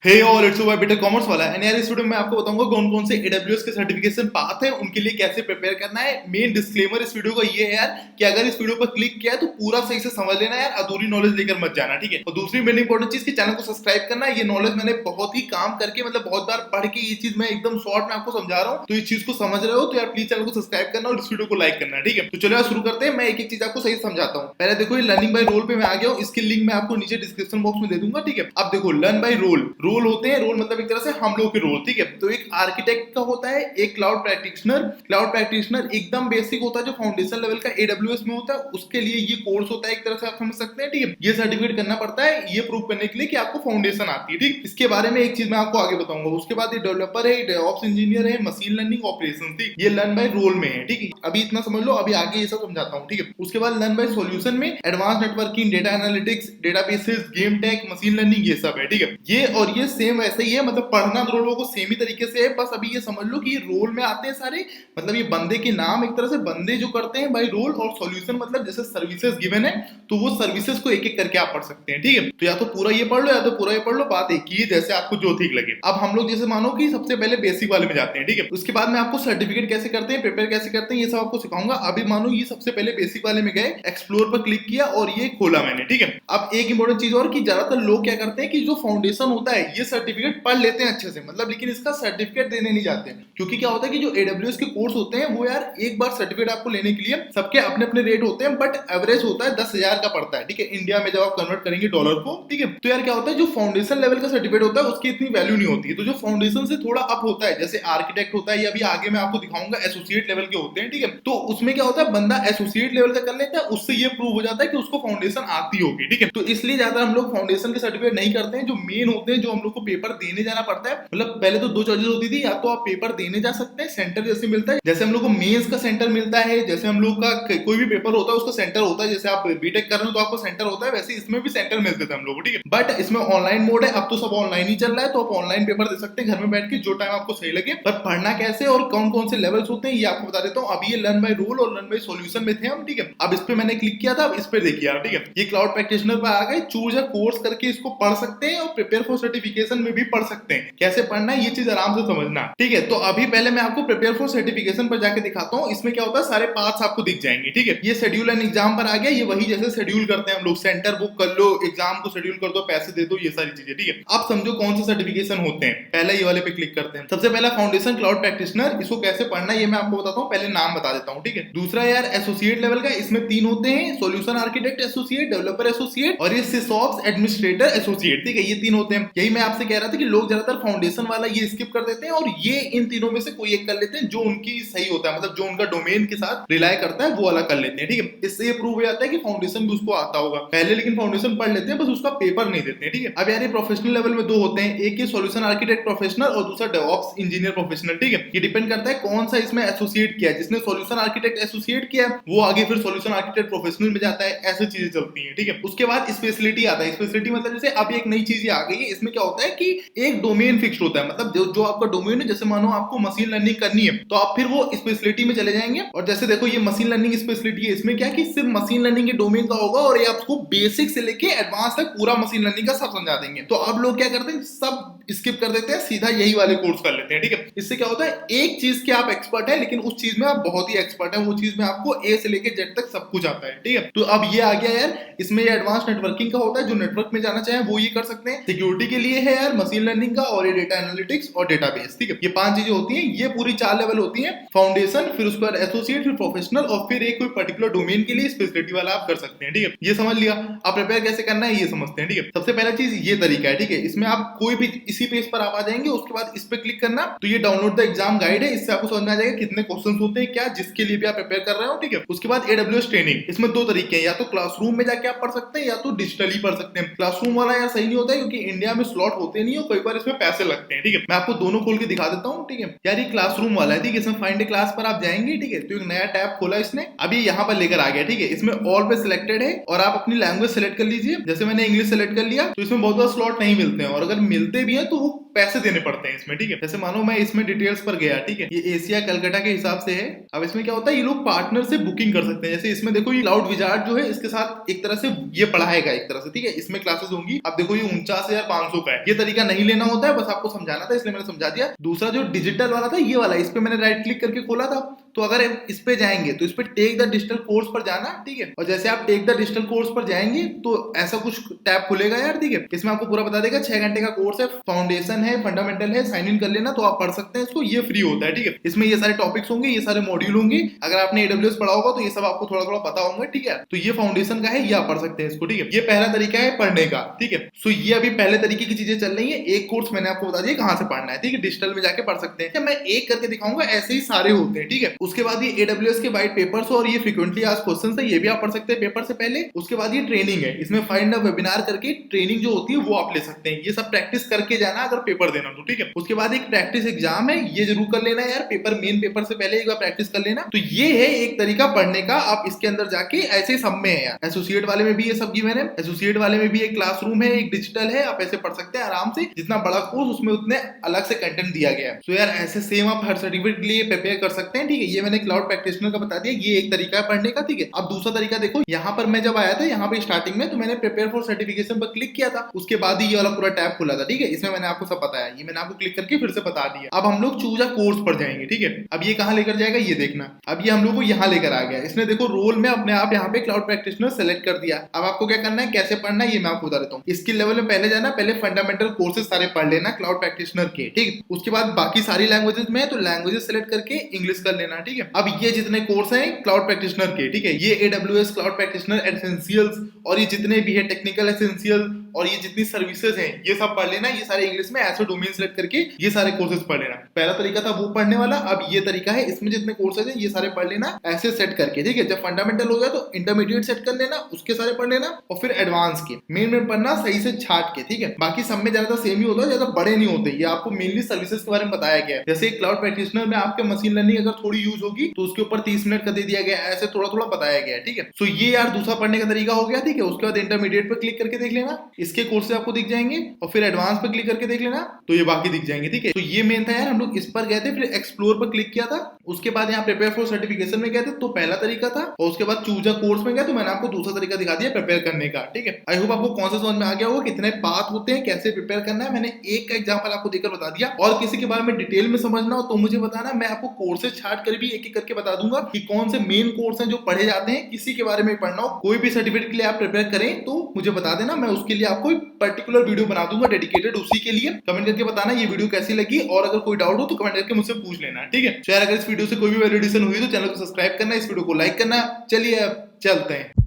Hey all, it's your BTech commerce वाला। And यार इस वीडियो में आपको बताऊंगा कौन कौन से AWS के सर्टिफिकेशन पाथ है, उनके लिए कैसे प्रिपेयर करना है। मेन डिस्क्लेमर इस वीडियो का ये है यार कि अगर इस वीडियो पर क्लिक किया तो पूरा सही से समझ लेना यार, अधूरी नॉलेज लेकर मत जाना, ठीक है। और दूसरी मेन इंपॉर्टेंट चीज कि चैनल को सब्सक्राइब करना है। ये नॉलेज मैंने बहुत ही काम करके मतलब बहुत बार पढ़ के ये चीज मैं एकदम शॉर्ट में आपको समझा रहा हूँ, तो इस चीज को समझ रहे हो तो यार प्लीज चैनल को सब्सक्राइब करना और इस वीडियो को लाइक करना, ठीक है। तो चलो यार शुरू करते हैं। मैं एक एक चीज आपको सही समझाता हूँ। पहले देखो ये लर्निंग बाय रोल पे मैं आ गया हूँ, इसकी लिंक मैं आपको नीचे डिस्क्रिप्शन बॉक्स में दे दूंगा, ठीक है। अब देखो लर्न बाय रोल, रोल होते हैं, रोल मतलब एक तरह से हम लोग के रोल, ठीक है। तो एक आर्किटेक्ट का होता है, एक क्लाउड प्रैक्टिशनर। क्लाउड प्रैक्टिशनर एकदम बेसिक होता है जो फाउंडेशन लेवल का AWS में होता है, उसके लिए ये कोर्स होता है, एक तरह से आप समझ सकते हैं, ठीक है। ये सर्टिफिकेट करना पड़ता है ये प्रूव करने के लिए कि आपको फाउंडेशन आती है, ठीक। इसके बारे में एक चीज मैं आपको आगे बताऊंगा। उसके बाद ये डेवलपर है, डेवऑप्स इंजीनियर है, मशीन लर्निंग ऑपरेशन, ठीक। ये लर्न बाय रोल में है, ठीक है। अभी इतना समझ लो, अभी आगे ये सब समझाता हूँ, ठीक है। उसके बाद लर्न बाय सॉल्यूशन में advance networking, data analytics, databases, game tech, machine learning, ये सब है, ठीक है। ये और ये सेम वैसे ही है, मतलब पढ़ना रोलों को सेम ही तरीके से है। बस अभी ये समझ लो कि ये रोल में आते हैं सारे, मतलब ये बंदे के नाम एक तरह से बंदे जो करते हैं बाय रोल, और सॉल्यूशन मतलब जैसे सर्विसेज गिवन है तो वो सर्विसेज को एक एक करके आप पढ़ सकते हैं, ठीक है। तो या तो पूरा ये पढ़ लो या तो पूरा ये पढ़ लो, बात एक ही है, जैसे आपको जो ठीक लगे। अब हम लोग जैसे मानो कि सबसे पहले बेसिक वाले में जाते हैं, ठीक है। उसके बाद मैं आपको सर्टिफिकेट कैसे करते हैं, प्रिपेयर कैसे करते हैं, ये सब आपको सिखाऊंगा। अभी मानो ये सबसे पहले बेसिक वाले में गए, एक्सप्लोर पर क्लिक किया और ये खोला मैंने, ठीक है। अब एक इंपॉर्टेंट चीज और कि ज्यादातर लोग क्या करते हैं कि जो फाउंडेशन होता है ये सर्टिफिकेट पढ़ लेते हैं अच्छे से, मतलब लेकिन इसका सर्टिफिकेट देने नहीं जाते हैं। क्योंकि क्या होता है कि जो AWS के कोर्स होते हैं वो यार एक बार सर्टिफिकेट आपको लेने के लिए सबके अपने अपने रेट होते हैं, बट एवरेज होता है 10,000 का पड़ता है, ठीक है। इंडिया में जब आप कन्वर्ट करेंगे डॉलर को, ठीक है। तो यार क्या होता है जो फाउंडेशन लेवल का सर्टिफिकेट होता है उसकी इतनी वैल्यू नहीं होती है। तो जो फाउंडेशन से थोड़ा अप होता है, जैसे आर्किटेक्ट होता है, या अभी आगे मैं आपको दिखाऊंगा एसोसिएट लेवल के होते हैं, ठीक है। तो उसमें क्या होता है बंदा एसोसिएट लेवल का कर लेता है, उससे ये प्रूव हो जाता है कि उसको फाउंडेशन आती होगी, ठीक है। तो इसलिए ज्यादा हम लोग फाउंडेशन के सर्टिफिकेट नहीं करते हैं। जो मेन होते हैं, जो हम लोग को पेपर देने जाना पड़ता है, मतलब पहले तो दो चॉइसेस होती थी, या तो आप पेपर देने जा सकते हैं, सेंटर जैसे मिलता है, जैसे हम लोग को मेंस का सेंटर मिलता है, जैसे हम लोग का कोई भी पेपर होता है उसका सेंटर होता है, जैसे आप बीटेक कर रहे हो तो आपको सेंटर होता है, वैसे इसमें भी सेंटर मिलते थे हम लोग को, ठीक है। बट इसमें ऑनलाइन मोड है, अब तो सब ऑनलाइन ही चल रहा है, तो आप ऑनलाइन पेपर दे सकते हैं घर में बैठ के, जो टाइम आपको सही लगे। पर पढ़ना कैसे और कौन कौन से लेवल्स होते हैं ये आपको बता देता हूँ। अभी ये लर्न बाय रोल और लर्न बाय सॉल्यूशन में थे हम, ठीक है। अब इस पे मैंने क्लिक किया था, अब इस पे देखिए आप, ठीक है। ये क्लाउड प्रैक्टिशनर पे आ गए, चूज अ कोर्स करके इसको पढ़ सकते हैं और प्रिपेयर फॉर सर्टिफिकेशन में भी पढ़ सकते हैं। कैसे पढ़ना है ये चीज आराम से समझना, ठीक है। तो अभी पहले मैं आपको प्रिपेयर फॉर सर्टिफिकेशन पर जाके दिखाता हूँ। इसमें क्या होता है सारे पाथ्स आपको दिख जाएंगे, ठीक है। ये शेड्यूल एंड एग्जाम पर आ गया, ये वही जैसे शेड्यूल करते हैं हम लोग, सेंटर बुक कर लो, एग्जाम को शेड्यूल कर दो, पैसे दे दो, ये सारी चीजें, ठीक है। आप समझो कौन से सर्टिफिकेशन होते हैं। पहले ये वाले पे क्लिक करते हैं। सबसे पहला फाउंडेशन क्लाउड प्रैक्टिशनर, इसको कैसे पढ़ना है ये मैं आपको बताता हूँ, पहले नाम बता देता हूँ, ठीक है। दूसरा यार एसोसिएट लेवल का, इसमें 3 होते हैं, solution architect associate, developer associate और ये सिसऑप्स एडमिनिस्ट्रेटर एसोसिएट, ठीक है। ये 3 होते हैं। यही मैं आपसे कह रहा था कि लोग ज्यादातर फाउंडेशन वाला ये स्किप कर देते हैं और ये इन तीनों में से कोई एक कर लेते हैं जो उनकी सही होता है, मतलब जो उनका डोमेन के साथ रिलाय करता है वो वाला कर लेते हैं, ठीक है। इससे ये प्रूव हो जाता है कि फाउंडेशन भी उसको आता होगा पहले, लेकिन फाउंडेशन पढ़ लेते हैं, बस उसका पेपर नहीं देते हैं, ठीक है। अब यार ये प्रोफेशनल लेवल में 2 होते हैं, एक ये सॉल्यूशन आर्किटेक्ट प्रोफेशनल और दूसरा डेवऑप्स इंजीनियर प्रोफेशनल, ठीक है। ये डिपेंड करता है कौन सा इसमें एसोसिएट किया है। जिसने सॉल्यूशन आर्किटेक्ट एसोसिएट किया वो आगे फिर सॉल्यूशन आर्किटेक्ट प्रोफेशनल में जाता है, ऐसी चीजें चलती है, ठीक है। उसके बाद स्पेशलिटी आता है। स्पेशलिटी मतलब जैसे अब एक नई चीज आ गई है, इसमें क्या होता है कि एक डोमेन फिक्स्ड होता है, मतलब जो आपका डोमेन है, जैसे मानो आपको मशीन लर्निंग करनी है तो आप फिर वो स्पेशलिटी में चले जाएंगे। और जैसे देखो ये मशीन लर्निंग स्पेशलिटी है, इसमें क्या कि सिर्फ मशीन लर्निंग के डोमेन का होगा और ये आपको बेसिक से लेके एडवांस तक पूरा मशीन लर्निंग का सब समझा देंगे। तो अब लोग क्या करते हैं, सब स्किप कर देते हैं, सीधा यही वाले कोर्स कर लेते हैं, ठीक है। इससे क्या होता है एक चीज के आप एक्सपर्ट है, लेकिन उस चीज में आप बहुत ही एक्सपर्ट है, वो चीज में आपको ए से लेके जेड तक सब कुछ आता है, ठीक है। तो अब ये आ गया यार, इसमें ये एडवांस नेटवर्किंग का होता है, जो नेटवर्क में जाना चाहे वो ये कर सकते हैं। सिक्योरिटी के लिए है यार मशीन लर्निंग का, और ये डेटा एनालिटिक्स और डेटाबेस, ठीक है। ये 5 चीजें होती हैं, ये पूरी 4 लेवल होती है, फाउंडेशन, फिर उसके बाद एसोसिएट, फिर प्रोफेशनल और फिर एक कोई पर्टिकुलर डोमेन के लिए स्पेशलिटी वाला आप कर सकते हैं, ठीक है। ये समझ लिया। आप प्रिपेयर कैसे करना है ये समझते हैं, ठीक है। सबसे पहला चीज ये तरीका है, ठीक है। इसमें आप कोई भी इसी पेज पर आप आ जाएंगे, उसके बाद इस पे क्लिक करना, तो ये डाउनलोड द एग्जाम गाइड है, इससे आपको समझ में आ जाएगा कितने क्वेश्चंस होते हैं, क्या जिसके लिए भी आप प्रिपेयर कर रहे हो, ठीक है। उसके बाद AWS ट्रेनिंग, इसमें 2 तरीके हैं, या तो क्लासरूम में जाके आप पढ़ सकते हैं या तो डिजिटली पढ़ सकते हैं। क्लासरूम वाला यार सही नहीं होता है क्योंकि इंडिया में स्लॉट होते नहीं, और कई बार इसमें पैसे लगते हैं, ठीक है। मैं आपको दोनों खोल के दिखा देता हूँ, ठीक है। यार ये क्लासरूम वाला है, ठीक है। इसमें फाइंड ए क्लास पर आप जाएंगे, ठीक है। तो एक नया टैब खोला इसने, अभी यहाँ पर लेकर आ गया, ठीक है। इसमें ऑल पे सिलेक्टेड है और आप अपनी लैंग्वेज सेलेक्ट कर लीजिए। जैसे मैंने इंग्लिश सेलेक्ट कर लिया, तो इसमें बहुत बार स्लॉट नहीं मिलते हैं, और अगर मिलते भी हैं तो वो पैसे देने पड़ते हैं इसमें, ठीक है। जैसे मानो मैं इसमें डिटेल्स पर गया, ठीक है, ये एशिया कलकत्ता के हिसाब से है। अब इसमें क्या होता है, ये लोग पार्टनर से बुकिंग कर सकते हैं। जैसे इसमें देखो, ये क्लाउड विजार्ड जो है इसके साथ एक तरह से ये पढ़ाएगा एक तरह से, ठीक है, इसमें क्लासेस होंगी। अब देखो ये 49,500 का है। ये तरीका नहीं लेना होता है, बस आपको समझाना था इसलिए मैंने समझा दिया। दूसरा जो डिजिटल वाला था, ये वाला, इस पे मैंने राइट क्लिक करके खोला था। तो अगर इस पे जाएंगे तो इस पे टेक द डिजिटल कोर्स पर जाना, ठीक है। और जैसे आप टेक द डिजिटल कोर्स पर जाएंगे तो ऐसा कुछ टैब खुलेगा यार, ठीक है। इसमें आपको पूरा बता देगा, 6 घंटे का कोर्स है, फाउंडेशन है, फंडामेंटल है, साइन इन कर लेना तो आप पढ़ सकते हैं इसको। ये फ्री होता है, ठीक है। इसमें ये सारे टॉपिक्स होंगे, ये सारे मॉड्यूल होंगे। अगर आपने AWS पढ़ा होगा तो ये सब आपको थोड़ा थोड़ा पता होगा, ठीक है। तो ये फाउंडेशन का है, ये आप पढ़ सकते हैं इसको, ठीक है। ये पहला तरीका है पढ़ने का, ठीक है। सो ये अभी पहले तरीके की चीजें चल रही है। एक कोर्स मैंने आपको बता दिया कहां से पढ़ना है, ठीक है, डिजिटल में जाके पढ़ सकते हैं। मैं एक करके दिखाऊंगा, ऐसे ही सारे होते हैं, ठीक है। उसके बाद ये AWS के वाइट पेपर्स और ये फ्रीक्वेंटली आस्क्ड क्वेश्चंस है, ये भी आप पढ़ सकते हैं पेपर से पहले। उसके बाद ये ट्रेनिंग है, इसमें फाइंड अ वेबिनार करके ट्रेनिंग जो होती है वो आप ले सकते हैं। ये सब प्रैक्टिस करके जाना अगर पेपर देना तो, ठीक है। उसके बाद एक प्रैक्टिस एग्जाम है, ये जरूर कर लेना यार, पेपर मेन पेपर से पहले एक बार प्रैक्टिस कर लेना। तो ये है एक तरीका पढ़ने का। आप इसके अंदर जाके ऐसे सब में है यार, एसोसिएट वाले में भी ये सब की मैंने, एसोसिएट वाले में भी एक क्लासरूम है, एक डिजिटल है, आप ऐसे पढ़ सकते हैं आराम से। जितना बड़ा कोर्स उसमें उतने अलग से कंटेंट दिया गया है। तो यार ऐसे सेम आप हर सर्टिफिकेट के लिए प्रिपेयर कर सकते हैं, ठीक है। ये मैंने क्लाउड प्रैक्टिशनर का बता दिया, ये एक तरीका है पढ़ने का, ठीक है। अब दूसरा तरीका देखो, यहाँ पर मैं जब आया था, यहाँ पे स्टार्टिंग में तो मैंने प्रिपेयर फॉर सर्टिफिकेशन पर क्लिक किया था। उसके बाद ही ये वाला पूरा टैब खुला था, ठीक है। इसमें मैंने आपको सब बताया, ये मैंने आपको क्लिक करके फिर से बता दिया। अब हम लोग चूज अ कोर्स पर जाएंगे, ठीक है। अब ये कहाँ लेकर जाएगा ये देखना। अब ये हम लोग को यहाँ लेकर आ गया। इसने देखो रोल में अपने आप यहाँ पे क्लाउड प्रैक्टिशनर सेलेक्ट कर दिया। अब आपको क्या करना है, कैसे पढ़ना है, ये मैं आपको बता देता हूँ। स्किल लेवल में पहले जाना, पहले फंडामेंटल कोर्सेज सारे पढ़ लेना क्लाउड प्रैक्टिशनर के, ठीक। उसके बाद बाकी सारी लैंग्वेजेस में है तो लैंग्वेजेस सेलेक्ट करके इंग्लिश कर लेना, ठीक है। अब ये जितने कोर्स हैं क्लाउड प्रैक्टिशनर के, ठीक है, ये AWS क्लाउड प्रैक्टिशनर एसेंशियल्स और ये जितने भी है टेक्निकल एसेंशियल और ये जितनी सर्विसेज हैं ये सब पढ़ लेना। ये सारे इंग्लिश में ऐसे डोमेन सेलेक्ट करके ये सारे कोर्सेज पढ़ लेना। पहला तरीका था वो पढ़ने वाला। अब ये तरीका है, इसमें जितने कोर्सेज हैं ये सारे पढ़ लेना ऐसे सेट करके, ठीक है। जब फंडामेंटल हो जाए तो इंटरमीडिएट सेट कर लेना, उसके सारे पढ़ लेना और फिर एडवांस के मेन पढ़ना सही से छाट के, ठीक है। बाकी सब में ज्यादा सेम ही होता है, ज्यादा बड़े नहीं होते। ये आपको मेनली सर्विसेज के बारे में बताया गया है। जैसे क्लाउड प्रैक्टिशनर में आपके मशीन लर्निंग अगर थोड़ी यूज होगी तो उसके ऊपर 30 मिनट का दे दिया गया, ऐसे थोड़ा थोड़ा बताया गया है, ठीक है। सो ये यार दूसरा पढ़ने का तरीका हो गया, ठीक है। उसके बाद इंटरमीडिएट पर क्लिक करके देख लेना, इसके कोर्सेज आपको दिख जाएंगे और फिर एडवांस पर क्लिक करके देख लेना तो ये बाकी दिख जाएंगे, ठीक है। तो ये मेन था यार, हम लोग इस पर गए थे, फिर एक्सप्लोर पर क्लिक किया था। उसके बाद यहाँ प्रिपेयर फॉर सर्टिफिकेशन में गए थे तो पहला तरीका था, और उसके बाद चूज अ कोर्स में गए तो मैंने आपको दूसरा तरीका दिखा दिया प्रिपेयर करने का, ठीक है। आई होप आपको कौन सा समझ में आ गया होगा, कितने पाथ होते हैं, कैसे प्रिपेयर करना है। मैंने एक का एग्जांपल आपको देकर बता दिया। और किसी के बारे में डिटेल में समझना हो तो मुझे बताना, मैं आपको कोर्सेज छाट कर भी एक एक करके बता दूंगा कि कौन से मेन कोर्स हैं जो पढ़े जाते हैं। किसी के बारे में पढ़ना हो, कोई भी सर्टिफिकेट के लिए आप प्रिपेयर करें तो मुझे बता देना, मैं उसके लिए आपको पर्टिकुलर वीडियो बना दूंगा डेडिकेटेड उसी के लिए। कमेंट करके बताना ये वीडियो कैसी लगी, और अगर कोई डाउट हो तो कमेंट करके मुझसे पूछ लेना, ठीक है। अगर इस वीडियो से कोई भी वैल्यू एडिशन हुई तो चैनल को सब्सक्राइब करना, इस वीडियो को लाइक करना। चलिए अब चलते हैं।